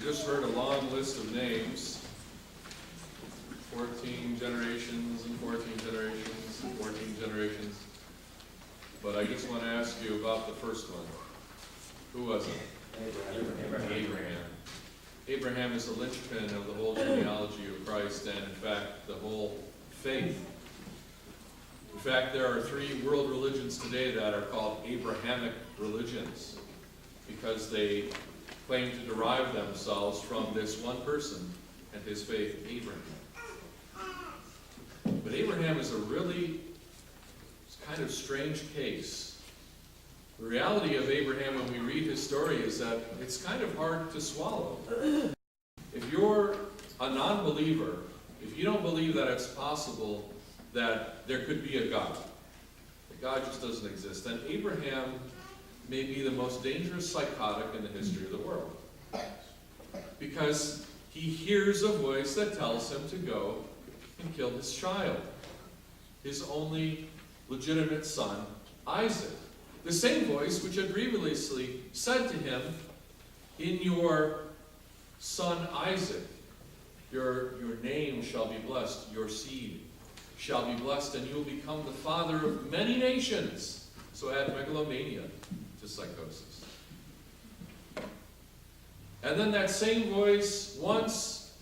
just heard a long list of names. 14 generations and 14 generations and 14 generations. But I just want to ask you about the first one. Who was it? Abraham. Abraham is the linchpin of the whole genealogy of Christ and, in fact, the whole faith. In fact, there are 3 world religions today that are called Abrahamic religions because they claim to derive themselves from this one person and his faith, Abraham. But Abraham is a really kind of strange case. The reality of Abraham when we read his story is that it's kind of hard to swallow. If you're a non-believer, if you don't believe that it's possible that there could be a God, that God just doesn't exist, then Abraham may be the most dangerous psychotic in the history of the world. Because he hears a voice that tells him to go and kill his child, his only legitimate son, Isaac. The same voice which had previously said to him, in your son Isaac, your name shall be blessed, your seed shall be blessed, and you will become the father of many nations. So add megalomania to psychosis. And then that same voice, once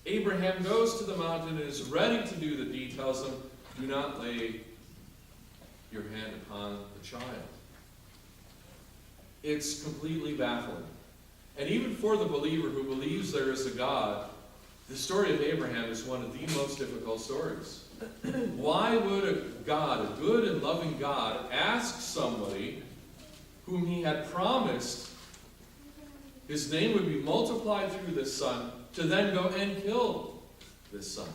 Abraham goes to the mountain and is ready to do the deed, tells him, do not lay your hand upon the child. It's completely baffling. And even for the believer who believes there is a God, the story of Abraham is one of the most difficult stories. Why would a God, a good and loving God, ask somebody whom he had promised his name would be multiplied through this son to then go and kill this son?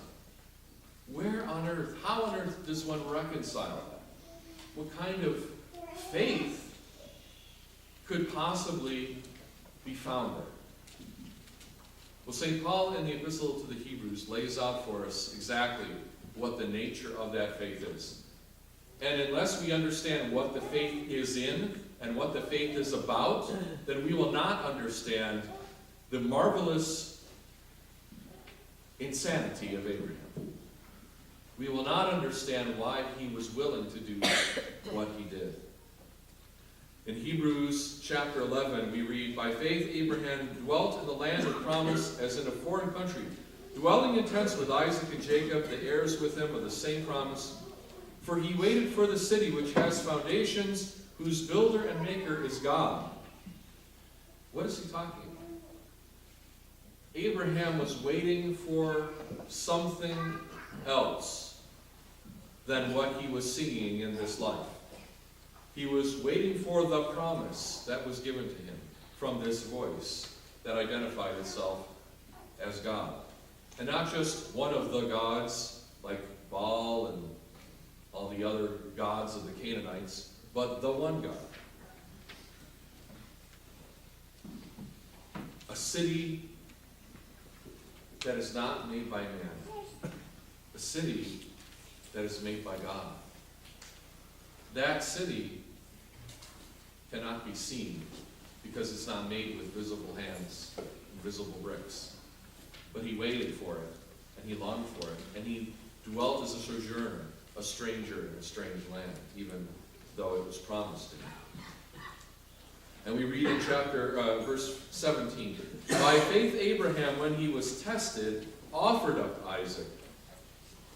Where on earth, how on earth does one reconcile that? What kind of faith could possibly be found there? Well, St. Paul in the Epistle to the Hebrews lays out for us exactly what the nature of that faith is. And unless we understand what the faith is in and what the faith is about, then we will not understand the marvelous insanity of Abraham. We will not understand why he was willing to do what he did. In Hebrews chapter 11, we read, by faith Abraham dwelt in the land of promise as in a foreign country, dwelling in tents with Isaac and Jacob, the heirs with him of the same promise. For he waited for the city which has foundations, whose builder and maker is God. What is he talking about? Abraham was waiting for something else than what he was seeing in this life. He was waiting for the promise that was given to him from this voice that identified itself as God. And not just one of the gods, like Baal and all the other gods of the Canaanites, but the one God. A city that is not made by man. A city that is made by God. That city cannot be seen because it's not made with visible hands and visible bricks. But he waited for it, and he longed for it, and he dwelt as a sojourner, a stranger in a strange land, even though it was promised to him. And we read in verse 17, by faith Abraham, when he was tested, offered up Isaac.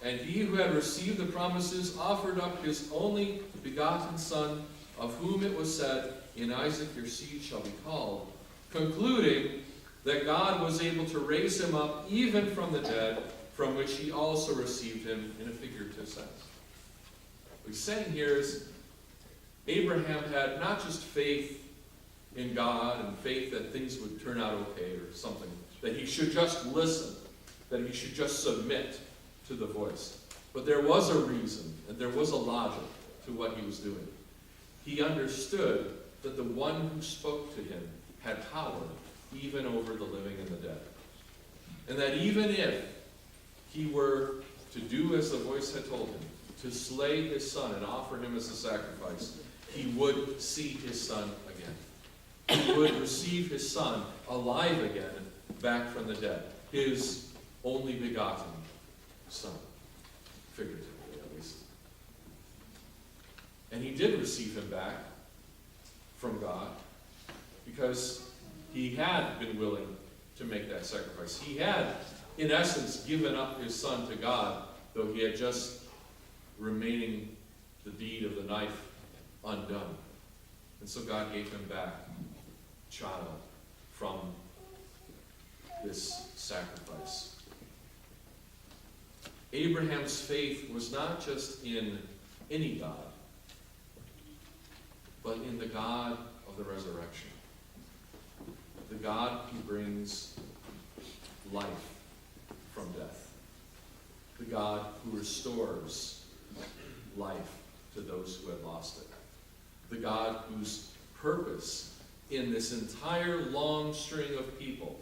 And he who had received the promises offered up his only begotten son, of whom it was said, in Isaac your seed shall be called, concluding that God was able to raise him up even from the dead, from which he also received him in a figurative sense. What he's saying here is Abraham had not just faith in God and faith that things would turn out okay or something, that he should just listen, that he should just submit to the voice. But there was a reason and there was a logic to what he was doing. He understood that the one who spoke to him had power even over the living and the dead. And that even if he were to do as the voice had told him, to slay his son and offer him as a sacrifice, he would see his son again. He would receive his son alive again back from the dead. His only begotten Son, figuratively at least. And he did receive him back from God because he had been willing to make that sacrifice. He had, in essence, given up his Son to God, though he had just remaining the deed of the knife undone. And so God gave him back, child, from this sacrifice. Abraham's faith was not just in any God, but in the God of the resurrection. The God who brings life from death. The God who restores life to those who had lost it. The God whose purpose in this entire long string of people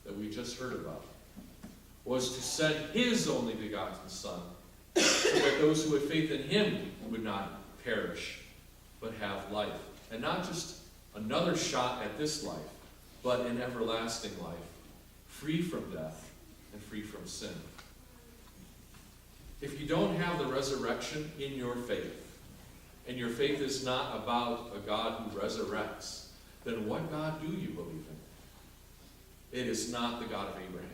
that we just heard about was to send his only begotten Son so that those who had faith in him would not perish but have life. And not just another shot at this life, but an everlasting life, free from death and free from sin. If you don't have the resurrection in your faith, and your faith is not about a God who resurrects, then what God do you believe in? It is not the God of Abraham.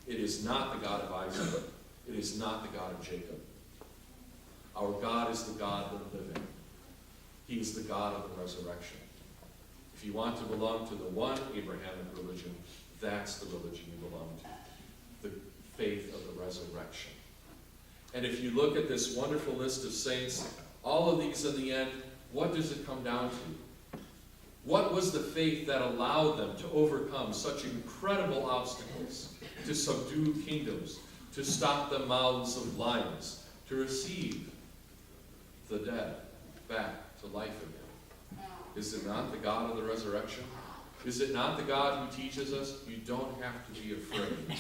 It is not the God of Isaac. It is not the God of Jacob. Our God is the God of the living. He is the God of the resurrection. If you want to belong to the one Abrahamic religion, that's the religion you belong to. The faith of the resurrection. And if you look at this wonderful list of saints, all of these in the end, what does it come down to? What was the faith that allowed them to overcome such incredible obstacles, to subdue kingdoms, to stop the mouths of lions, to receive the dead back to life again? Is it not the God of the resurrection? Is it not the God who teaches us you don't have to be afraid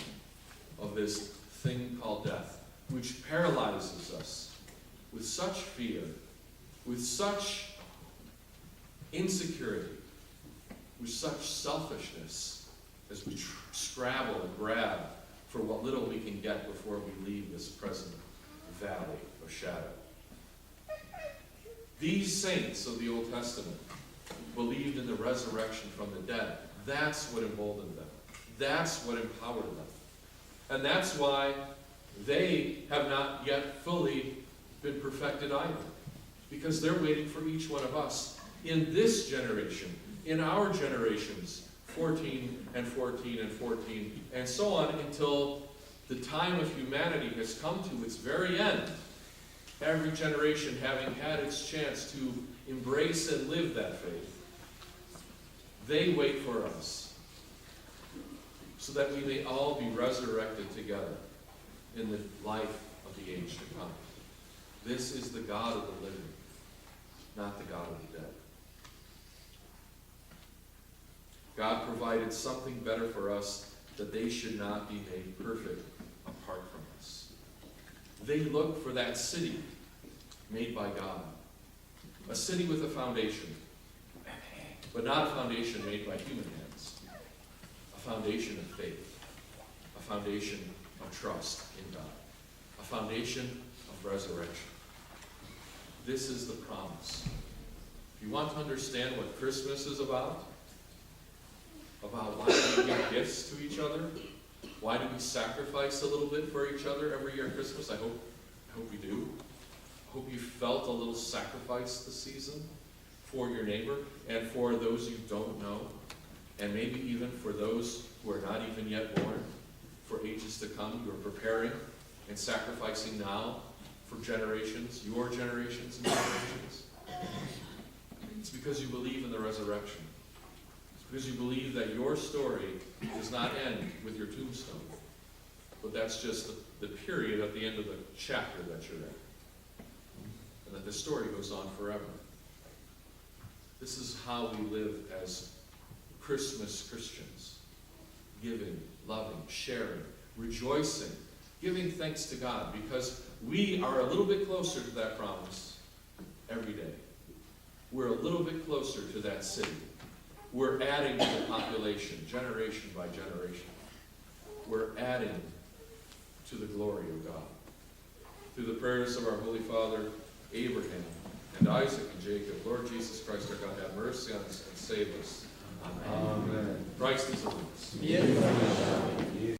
of this thing called death, which paralyzes us with such fear, with such insecurity, with such selfishness as we scrabble and grab for what little we can get before we leave this present valley of shadow? These saints of the Old Testament believed in the resurrection from the dead. That's what emboldened them. That's what empowered them. And that's why they have not yet fully been perfected either. Because they're waiting for each one of us in this generation, in our generations, 14 and 14 and 14, and so on until the time of humanity has come to its very end. Every generation having had its chance to embrace and live that faith. They wait for us so that we may all be resurrected together in the life of the age to come. This is the God of the living, not the God of the dead. God provided something better for us, that they should not be made perfect apart from us. They look for that city made by God, a city with a foundation, but not a foundation made by human hands, a foundation of faith, a foundation of trust in God, a foundation of resurrection. This is the promise. If you want to understand what Christmas is about why do we give gifts to each other, why do we sacrifice a little bit for each other every year at Christmas? I hope we do. I hope you felt a little sacrifice this season for your neighbor and for those you don't know, and maybe even for those who are not even yet born, for ages to come. You are preparing and sacrificing now for generations, your generations and generations. It's because you believe in the resurrection. It's because you believe that your story does not end with your tombstone, but that's just the period at the end of the chapter that you're in. And that the story goes on forever. This is how we live as Christmas Christians. Giving, loving, sharing, rejoicing, giving thanks to God, because we are a little bit closer to that promise every day. We're a little bit closer to that city we're adding to the population, generation by generation. We're adding to the glory of God. Through the prayers of our Holy Father, Abraham, and Isaac and Jacob, Lord Jesus Christ, our God, have mercy on us and save us. Amen. Christ is among us. Yes.